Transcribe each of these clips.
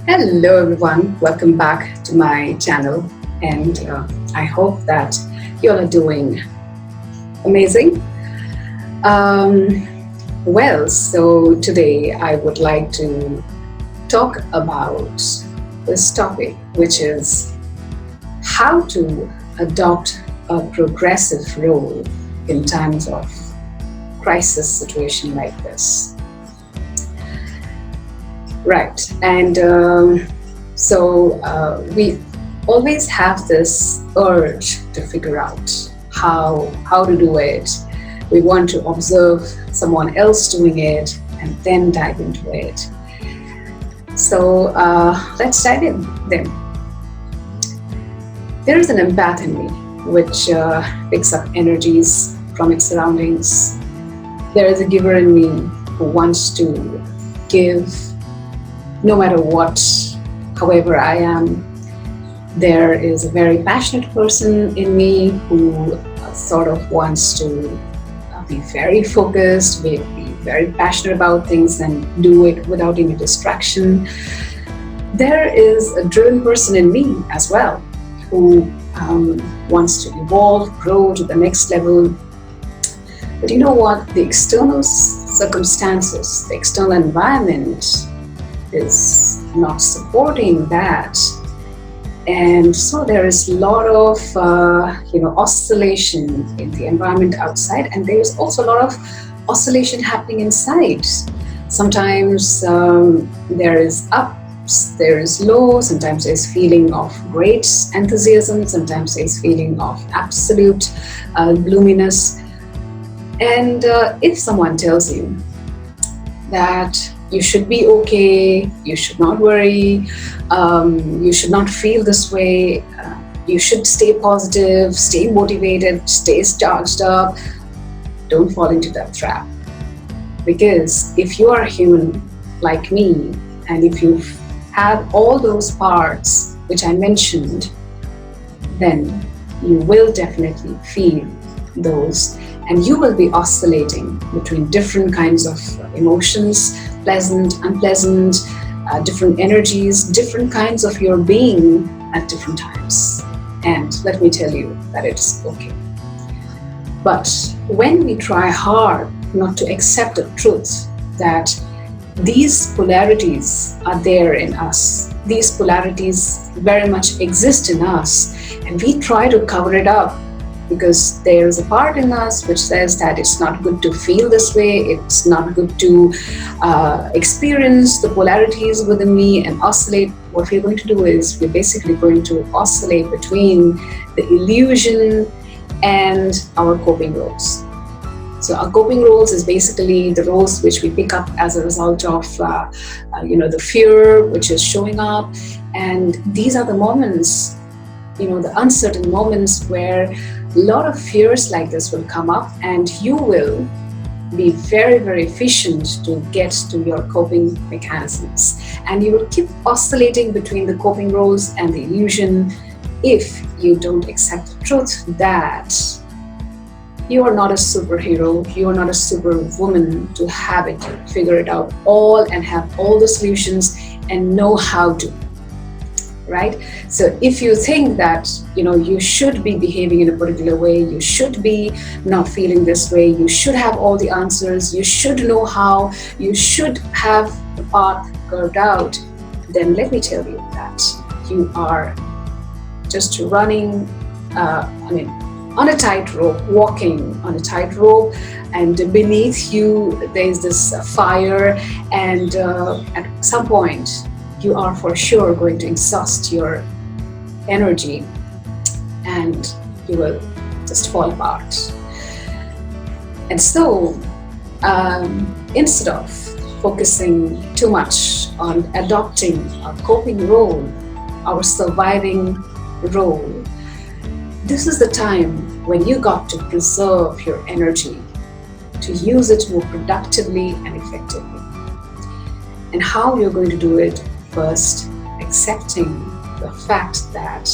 Hello everyone, welcome back to my channel, and I hope that you all are doing amazing. So today I would like to talk about this topic, which is how to adopt a progressive role in times of crisis situation like this. Right, and we always have this urge to figure out how to do it. We want to observe someone else doing it and then dive into it. So let's dive in then. There is an empath in me which picks up energies from its surroundings. There is a giver in me who wants to give no matter what, however I am. There is a very passionate person in me who sort of wants to be very focused, be very passionate about things and do it without any distraction. There is a driven person in me as well who wants to evolve, grow to the next level. But you know what? The external circumstances, the external environment is not supporting that, and so there is a lot of oscillation in the environment outside, and there is also a lot of oscillation happening inside. Sometimes there is ups, there is lows, sometimes there is feeling of great enthusiasm, sometimes there is feeling of absolute gloominess. And if someone tells you that you should be okay, you should not worry, you should not feel this way, you should stay positive, stay motivated, stay charged up, don't fall into that trap. Because if you are a human like me, and if you have all those parts which I mentioned, then you will definitely feel those, and you will be oscillating between different kinds of emotions, pleasant, unpleasant, different energies, different kinds of your being at different times. And let me tell you that it's okay. But when we try hard not to accept the truth that these polarities are there in us, these polarities very much exist in us, and we try to cover it up because there is a part in us which says that it's not good to feel this way, it's not good to experience the polarities within me and oscillate. What we're going to do is we're basically going to oscillate between the illusion and our coping roles. So our coping roles is basically the roles which we pick up as a result of the fear which is showing up, and these are the moments, the uncertain moments where a lot of fears like this will come up, and you will be very, very efficient to get to your coping mechanisms. And you will keep oscillating between the coping roles and the illusion if you don't accept the truth that you are not a superhero, you are not a superwoman to have it, figure it out all and have all the solutions and know how to. Right? So if you think that you should be behaving in a particular way, you should be not feeling this way, you should have all the answers, you should know how, you should have the path carved out, then let me tell you that you are just running on a tightrope, walking on a tightrope, and beneath you there's this fire, and at some point you are for sure going to exhaust your energy and you will just fall apart. And so instead of focusing too much on adopting a coping role, our surviving role, this is the time when you got to preserve your energy, to use it more productively and effectively. And how you're going to do it? First, accepting the fact that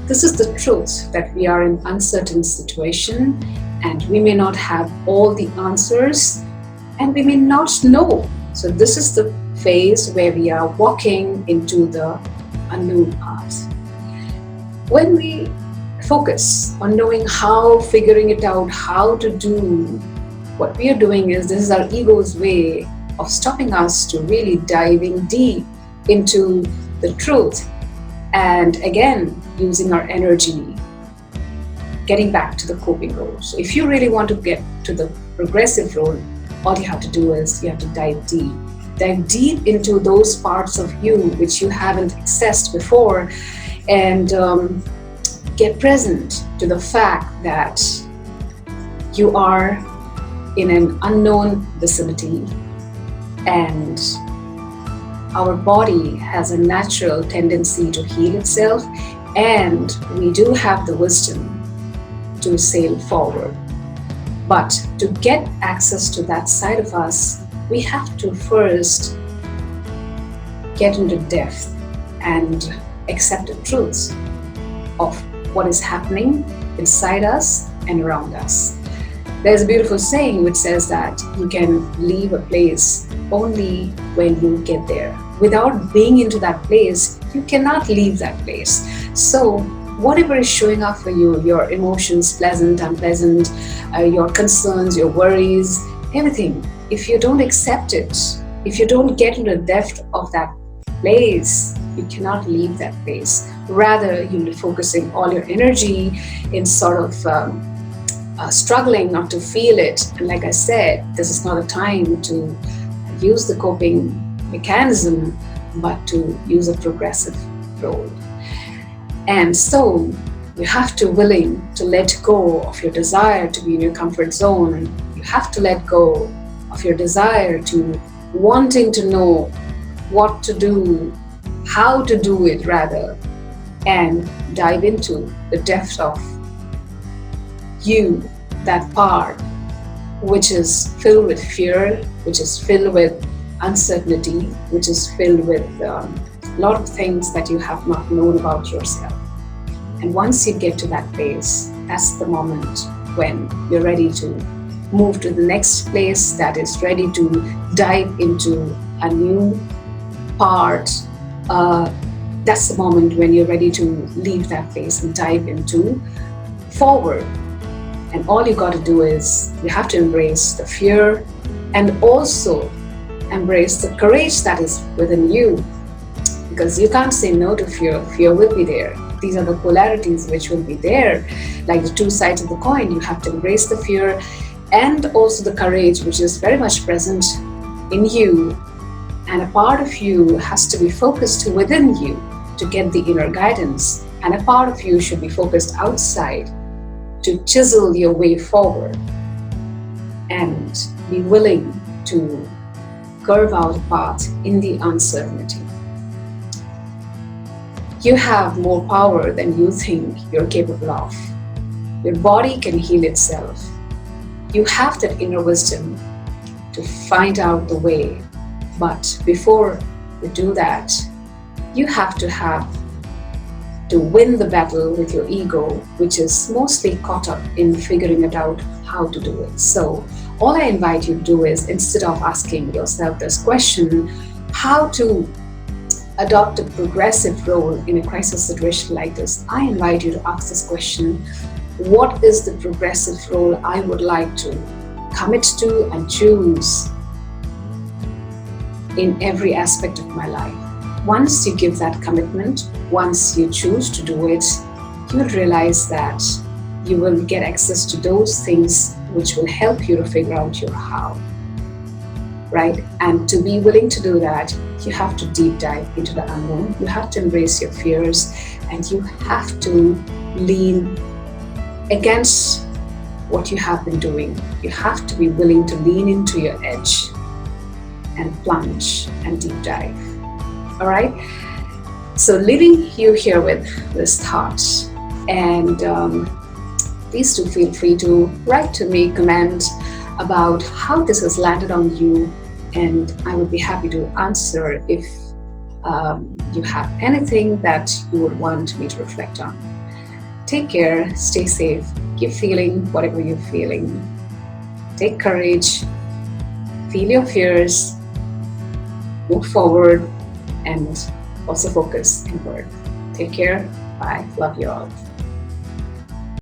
this is the truth, that we are in an uncertain situation and we may not have all the answers and we may not know. So this is the phase where we are walking into the unknown path. When we focus on knowing how, figuring it out, how to do, what we are doing is, this is our ego's way of stopping us to really diving deep into the truth, and again using our energy, getting back to the coping role. So if you really want to get to the progressive role, all you have to do is you have to dive deep into those parts of you which you haven't accessed before, and get present to the fact that you are in an unknown vicinity, and our body has a natural tendency to heal itself, and we do have the wisdom to sail forward. But to get access to that side of us, we have to first get into depth and accept the truths of what is happening inside us and around us. There's a beautiful saying which says that you can leave a place only when you get there. Without being into that place, you cannot leave that place. So whatever is showing up for you, your emotions, pleasant, unpleasant, your concerns, your worries, everything, if you don't accept it, if you don't get into the depth of that place, you cannot leave that place. Rather, you'll be focusing all your energy in sort of struggling not to feel it. And like I said, this is not a time to use the coping mechanism, but to use a progressive role. And so you have to willing to let go of your desire to be in your comfort zone. You have to let go of your desire to wanting to know what to do, how to do it rather, and dive into the depth of you, that part which is filled with fear, which is filled with uncertainty, which is filled with a lot of things that you have not known about yourself. And once you get to that place, that's the moment when you're ready to move to the next place, that is ready to dive into a new part. That's the moment when you're ready to leave that place and dive into forward. And all you got to do is you have to embrace the fear and also embrace the courage that is within you, because you can't say no to fear. Fear will be there. These are the polarities which will be there, like the two sides of the coin. You have to embrace the fear and also the courage, which is very much present in you. And a part of you has to be focused within you to get the inner guidance. And a part of you should be focused outside to chisel your way forward and be willing to curve out a path in the uncertainty. You have more power than you think you're capable of. Your body can heal itself. You have that inner wisdom to find out the way. But before you do that, you have to win the battle with your ego, which is mostly caught up in figuring it out how to do it. So all I invite you to do is, instead of asking yourself this question, how to adopt a progressive role in a crisis situation like this, I invite you to ask this question: what is the progressive role I would like to commit to and choose in every aspect of my life? Once you give that commitment, once you choose to do it, you'll realize that you will get access to those things which will help you to figure out your how, right? And to be willing to do that, you have to deep dive into the unknown. You have to embrace your fears, and you have to lean against what you have been doing. You have to be willing to lean into your edge and plunge and deep dive. All right? So leaving you here with this thought, and please do feel free to write to me, comment about how this has landed on you, and I would be happy to answer if you have anything that you would want me to reflect on. Take care, stay safe, keep feeling whatever you're feeling. Take courage, feel your fears, move forward and also focus inward. Take care. Bye. Love you all.